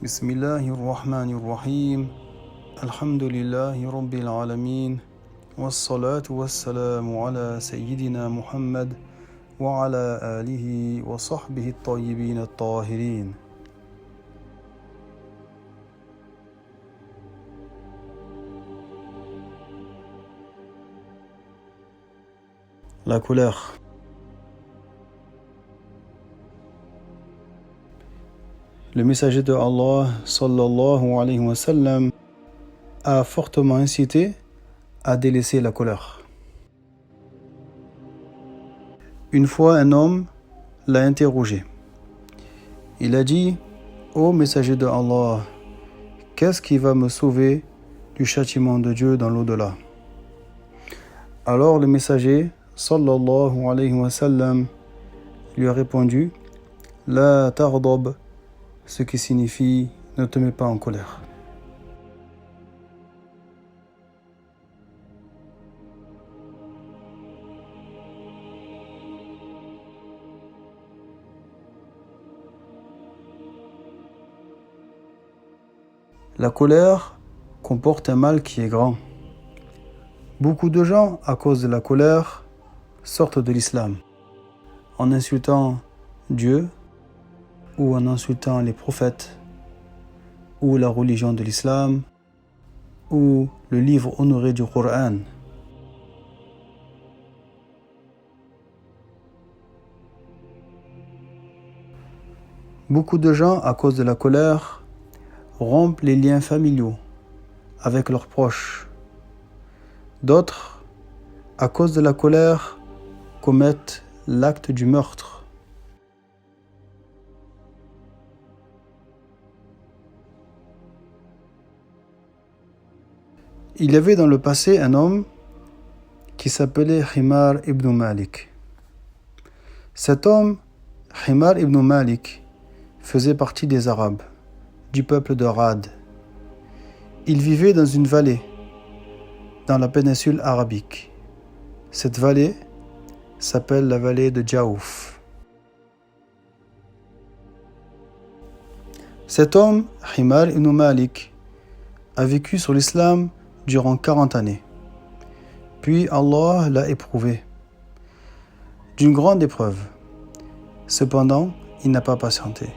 بسم الله الرحمن الرحيم الحمد لله رب العالمين والصلاة والسلام على سيدنا محمد وعلى آله وصحبه الطيبين الطاهرين. La colère. Le messager de Allah sallallahu alayhi wa sallam a fortement incité à délaisser la colère. Une fois, un homme l'a interrogé. Il a dit: Ô messager de Allah, qu'est-ce qui va me sauver du châtiment de Dieu dans l'au-delà? Alors le messager sallallahu alayhi wa sallam lui a répondu: La taghdab, ce qui signifie ne te mets pas en colère. La colère comporte un mal qui est grand. Beaucoup de gens, à cause de la colère, sortent de l'islam en insultant Dieu ou en insultant les prophètes ou la religion de l'islam ou le livre honoré du Coran. Beaucoup de gens, à cause de la colère, rompent les liens familiaux avec leurs proches. D'autres, à cause de la colère, commettent l'acte du meurtre. Il y avait dans le passé un homme qui s'appelait Himar ibn Malik. Cet homme, Himar ibn Malik, faisait partie des Arabes, du peuple de Rad. Il vivait dans une vallée, dans la péninsule arabique. Cette vallée s'appelle la vallée de Jaouf. Cet homme, Himar ibn Malik, a vécu sur l'islam durant 40 années. Puis Allah l'a éprouvé d'une grande épreuve. Cependant, il n'a pas patienté.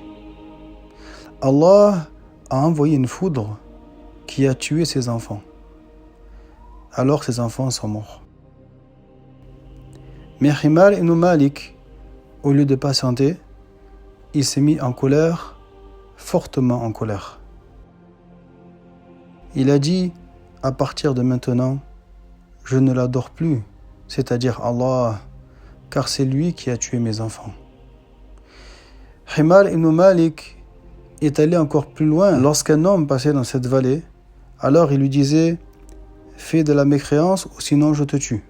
Allah a envoyé une foudre qui a tué ses enfants. Alors ses enfants sont morts. Mais Himar ibn Malik, au lieu de patienter, il s'est mis en colère, fortement en colère. Il a dit: à partir de maintenant, je ne l'adore plus, c'est-à-dire Allah, car c'est lui qui a tué mes enfants. Himar ibn Malik est allé encore plus loin. Lorsqu'un homme passait dans cette vallée, alors il lui disait: fais de la mécréance ou sinon je te tue.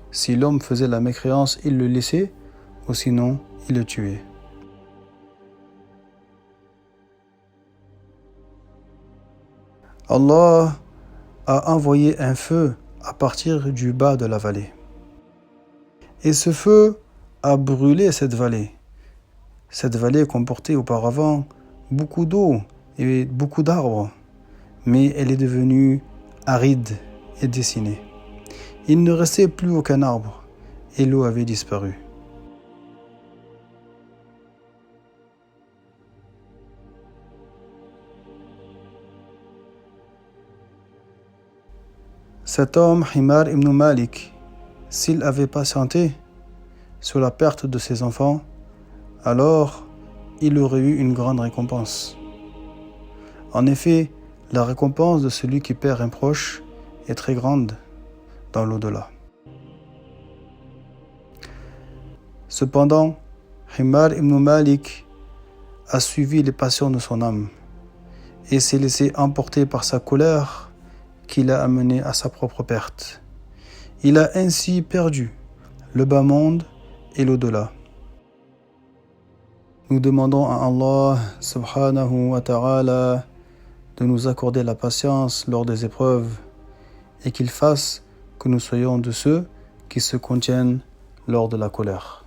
Si l'homme faisait la mécréance, il le laissait, ou sinon il le tuait. Allah a envoyé un feu à partir du bas de la vallée. Et ce feu a brûlé cette vallée. Cette vallée comportait auparavant beaucoup d'eau et beaucoup d'arbres, mais elle est devenue aride et dessinée. Il ne restait plus aucun arbre et l'eau avait disparu. Cet homme, Himar ibn Malik, s'il avait patienté sur la perte de ses enfants, alors il aurait eu une grande récompense. En effet, la récompense de celui qui perd un proche est très grande dans l'au-delà. Cependant, Himar ibn Malik a suivi les passions de son âme et s'est laissé emporter par sa colère qui l'a amené à sa propre perte. Il a ainsi perdu le bas monde et l'au-delà. Nous demandons à Allah subhanahu wa ta'ala de nous accorder la patience lors des épreuves et qu'il fasse que nous soyons de ceux qui se contiennent lors de la colère.